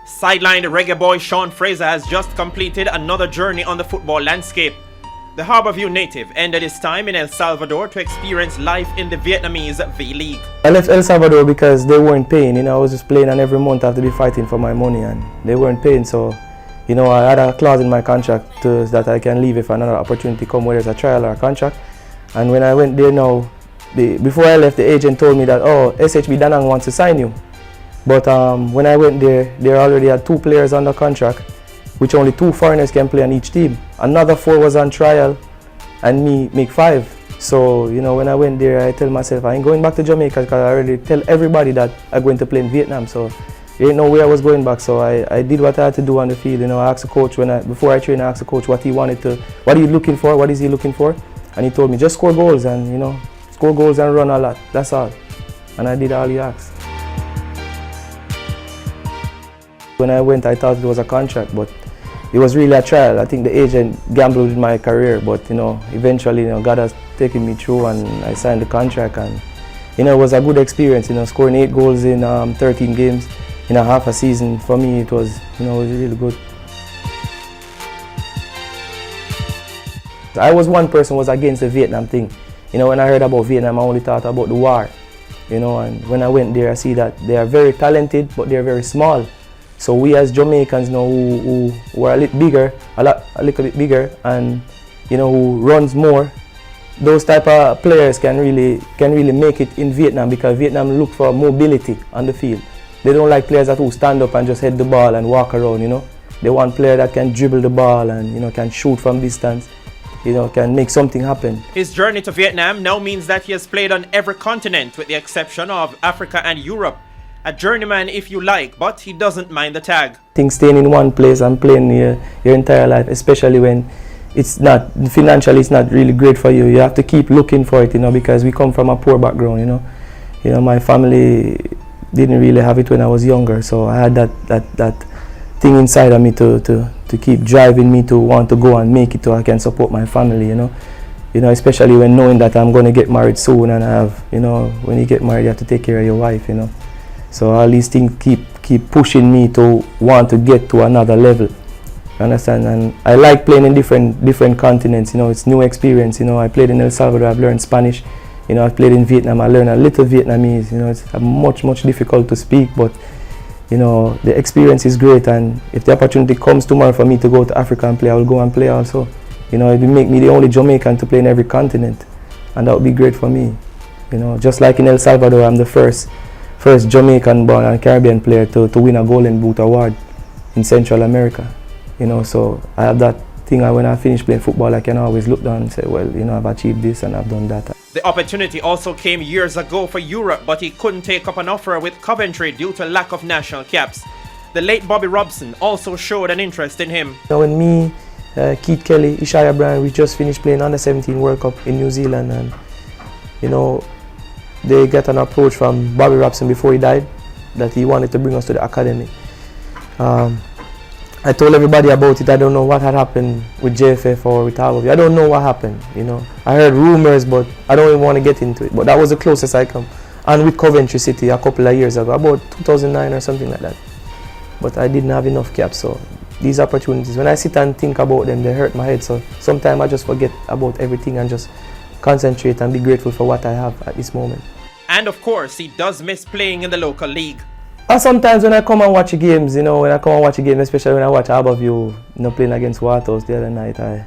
Sidelined reggae boy Sean Fraser has just completed another journey on the football landscape. The Harbour View native ended his time in El Salvador to experience life in the Vietnamese V-League. I left El Salvador because they weren't paying. I was just playing, and every month I have to be fighting for my money, and they weren't paying. So, I had a clause in my contract that I can leave if another opportunity comes, whether it's a trial or a contract. And when I went there now, before I left, the agent told me that, oh, SHB Da Nang wants to sign you. But when I went there, they already had 2 players under contract, which only 2 foreigners can play on each team. Another 4 was on trial, and me make 5. So, when I went there, I tell myself I ain't going back to Jamaica because I already tell everybody that I'm going to play in Vietnam. So, there ain't no way I was going back. So I did what I had to do on the field. I asked the coach before I trained, I asked the coach what are you looking for? What is he looking for? And he told me just score goals and score goals and run a lot. That's all. And I did all he asked. When I went, I thought it was a contract, but it was really a trial. I think the agent gambled with my career, but eventually, God has taken me through, and I signed the contract, and it was a good experience. Scoring 8 goals in 13 games in a half a season, for me, it was really good. I was one person who was against the Vietnam thing. When I heard about Vietnam, I only thought about the war. And when I went there, I see that they are very talented, but they are very small. So we as Jamaicans who are a little bit bigger, and who runs more, those type of players can really make it in Vietnam, because Vietnam look for mobility on the field. They don't like players that who stand up and just head the ball and walk around. They want players that can dribble the ball and can shoot from distance, can make something happen. His journey to Vietnam now means that he has played on every continent with the exception of Africa and Europe. A journeyman if you like, but he doesn't mind the tag. I think staying in one place and playing your entire life, especially when it's not financially, it's not really great for you. You have to keep looking for it, because we come from a poor background. My family didn't really have it when I was younger, so I had that thing inside of me to keep driving me to want to go and make it so I can support my family. Especially when knowing that I'm going to get married soon, and I have, when you get married, you have to take care of your wife. So all these things keep pushing me to want to get to another level. You understand? And I like playing in different continents. It's new experience. I played in El Salvador. I've learned Spanish. I've played in Vietnam. I learned a little Vietnamese. It's much difficult to speak, but the experience is great. And if the opportunity comes tomorrow for me to go to Africa and play, I will go and play also. It will make me the only Jamaican to play in every continent, and that would be great for me. Just like in El Salvador, I'm the first Jamaican-born and Caribbean player to win a Golden Boot award in Central America. So I have that thing. When I finish playing football, I can always look down and say, well, I've achieved this and I've done that. The opportunity also came years ago for Europe, but he couldn't take up an offer with Coventry due to lack of national caps. The late Bobby Robson also showed an interest in him. When me, Keith Kelly, Ishaya Bryan, we just finished playing Under-17 World Cup in New Zealand, and they got an approach from Bobby Robson before he died that he wanted to bring us to the academy. I told everybody about it. I don't know what had happened with JFF or with Harbour View. I don't know what happened. I heard rumors, but I don't even want to get into it. But that was the closest I come. And with Coventry City a couple of years ago, about 2009 or something like that. But I didn't have enough caps, so these opportunities, when I sit and think about them, they hurt my head. So sometimes I just forget about everything and just concentrate and be grateful for what I have at this moment. And of course, he does miss playing in the local league. Sometimes when I come and watch games, especially when I watch Harbour View, playing against Waterhouse the other night, I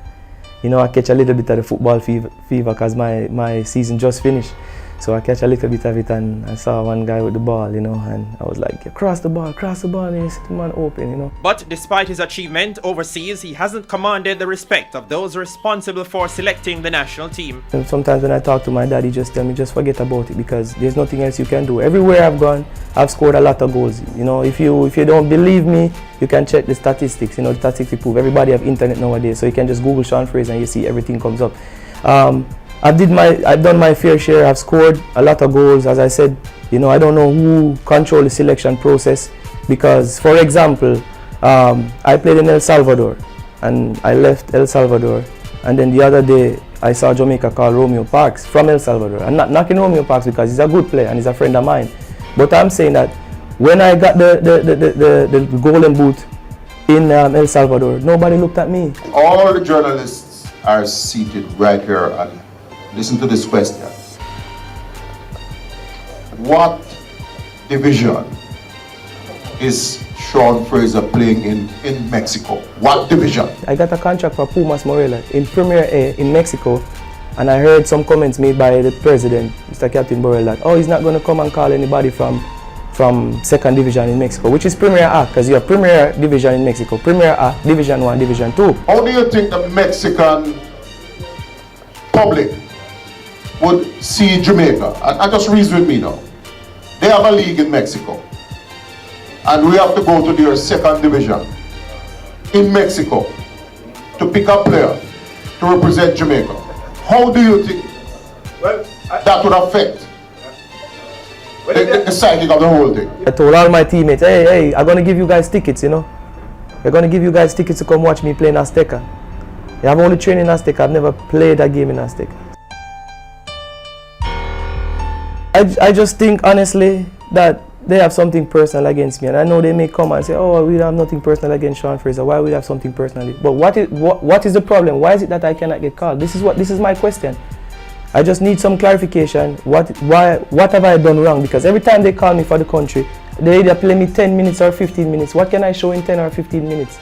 catch a little bit of the football fever because my season just finished. So I catch a little bit of it, and I saw one guy with the ball, and I was like, yeah, cross the ball, and he's the man open, But despite his achievement overseas, he hasn't commanded the respect of those responsible for selecting the national team. And sometimes when I talk to my dad, he just tell me, just forget about it, because there's nothing else you can do. Everywhere I've gone, I've scored a lot of goals. If you don't believe me, you can check the statistics. The statistics prove. Everybody have internet nowadays, so you can just Google Sean Fraser and you see everything comes up. I've done my fair share. I've scored a lot of goals. As I said, I don't know who control the selection process, because, for example, I played in El Salvador and I left El Salvador, and then the other day I saw Jamaica call Romeo Parks from El Salvador. I'm not knocking Romeo Parks because he's a good player and he's a friend of mine. But I'm saying that when I got the golden boot in El Salvador, nobody looked at me. All the journalists are seated right here and listen to this question. What division is Sean Fraser playing in Mexico? What division? I got a contract for Pumas Morelia in Premier A in Mexico, and I heard some comments made by the president, Mr. Captain Borrell, that oh, he's not going to come and call anybody from second division in Mexico, which is Premier A, because you have Premier Division in Mexico, Premier A, Division 1, Division 2. How do you think the Mexican public would see Jamaica? And just reason with me now. They have a league in Mexico, and we have to go to their second division in Mexico to pick a player to represent Jamaica. How do you think that would affect the psychic of the whole thing? I told all my teammates, hey, I'm going to give you guys tickets, you know. We're going to give you guys tickets to come watch me play in Azteca. Yeah, I've only trained in Azteca. I've never played a game in Azteca. I just think, honestly, that they have something personal against me. And I know they may come and say, oh, we have nothing personal against Sean Fraser. Why would we have something personally? But what is the problem? Why is it that I cannot get called? This is my question. I just need some clarification. What have I done wrong? Because every time they call me for the country, they either play me 10 minutes or 15 minutes. What can I show in 10 or 15 minutes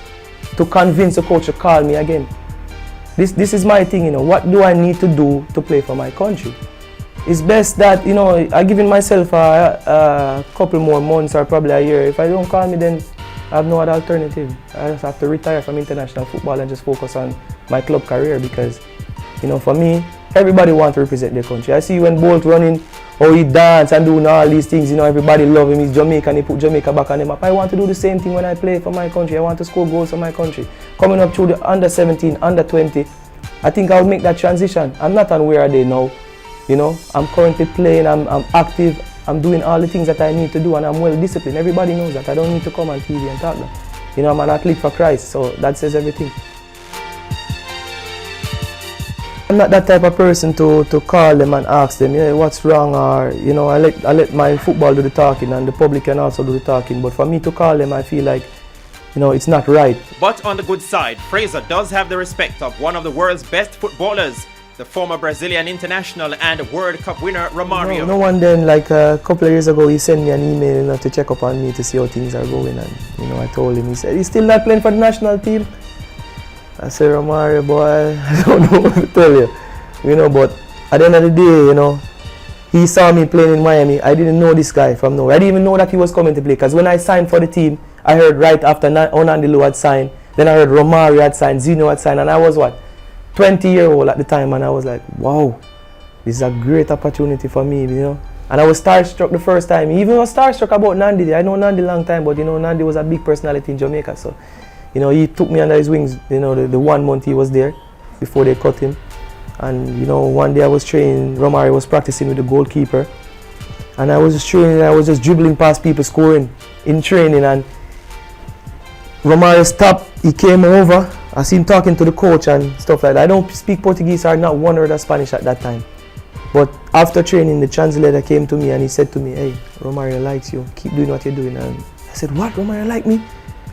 to convince the coach to call me again? This is my thing, you know. What do I need to do to play for my country? It's best that, you know, I'm giving myself a couple more months or probably a year. If I don't call me, then I have no other alternative. I just have to retire from international football and just focus on my club career because, you know, for me, everybody wants to represent their country. I see when Bolt running, how he dance and doing all these things, you know, everybody love him. He's Jamaican, he put Jamaica back on the map. I want to do the same thing when I play for my country. I want to score goals for my country. Coming up through the under 17, under 20, I think I'll make that transition. I'm not on where are they now. You know, I'm currently playing, I'm active, I'm doing all the things that I need to do and I'm well disciplined. Everybody knows that. I don't need to come on TV and talk that. You know, I'm an athlete for Christ, so that says everything. I'm not that type of person to call them and ask them, yeah, what's wrong, or, you know, I let my football do the talking and the public can also do the talking. But for me to call them, I feel like, you know, it's not right. But on the good side, Fraser does have the respect of one of the world's best footballers, the former Brazilian international and World Cup winner Romario. No one then, like a couple of years ago, he sent me an email, you know, to check up on me to see how things are going, and, you know, I told him, he said, he's still not playing for the national team? I said, Romario, boy, I don't know what to tell you, you know, but at the end of the day, you know, he saw me playing in Miami. I didn't know this guy from nowhere. I didn't even know that he was coming to play, because when I signed for the team, I heard right after Onandilu had signed, then I heard Romario had signed, Zino had signed, and I was what? 20-year-old at the time, and I was like, wow, this is a great opportunity for me, you know. And I was starstruck the first time. He even was starstruck about Nandi. I know Nandi long time, but, you know, Nandi was a big personality in Jamaica. So, you know, he took me under his wings, you know, the 1 month he was there before they cut him. And, you know, one day I was training, Romario was practicing with the goalkeeper. And I was just training, I was just dribbling past people scoring in training. And Romario stopped, he came over. I see him talking to the coach and stuff like that. I don't speak Portuguese or not one word of Spanish at that time. But after training, the translator came to me and he said to me, hey, Romario likes you. Keep doing what you're doing. And I said, what? Romario like me?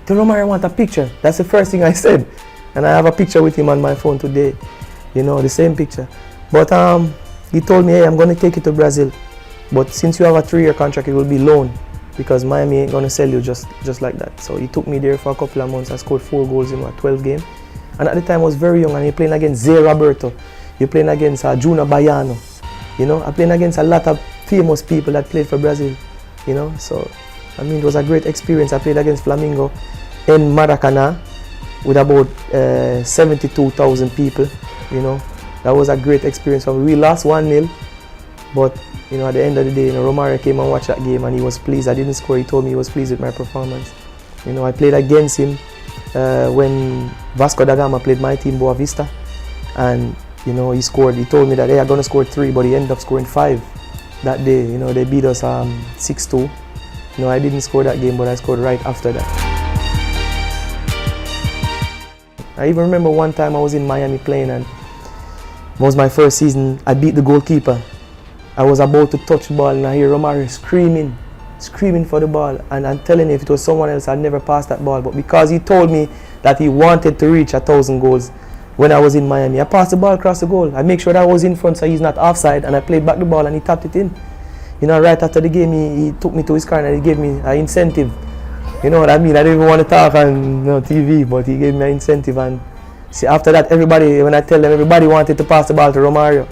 Tell Romario I want a picture. That's the first thing I said. And I have a picture with him on my phone today. You know, the same picture. But he told me, hey, I'm going to take you to Brazil. But since you have a 3-year contract, it will be loan. Because Miami ain't going to sell you just like that. So he took me there for a couple of months. I scored 4 goals in 12 games. And at the time I was very young, and you're playing against Zé Roberto. You're playing against Juna Baiano. You know, I'm playing against a lot of famous people that played for Brazil. You know, so I mean, it was a great experience. I played against Flamengo in Maracanã with about 72,000 people. You know, that was a great experience for me. We lost 1-0, but you know, at the end of the day, you know, Romario came and watched that game and he was pleased. I didn't score. He told me he was pleased with my performance. You know, I played against him when Vasco da Gama played my team, Boa Vista, and you know, he scored. He told me that, hey, I'm gonna score 3, but he ended up scoring 5 that day. You know, they beat us 6-2. You know, I didn't score that game, but I scored right after that. I even remember one time I was in Miami playing, and It was my first season. I beat the goalkeeper. I was about to touch the ball and I hear Romario screaming for the ball. And I'm telling you, if it was someone else, I'd never pass that ball. But because he told me that he wanted to reach 1,000 goals when I was in Miami, I passed the ball across the goal. I make sure that I was in front so he's not offside, and I played back the ball and he tapped it in. You know, right after the game, he took me to his car and he gave me an incentive. You know what I mean? I didn't even want to talk on TV, but he gave me an incentive. And see, after that, everybody, when I tell them, everybody wanted to pass the ball to Romario.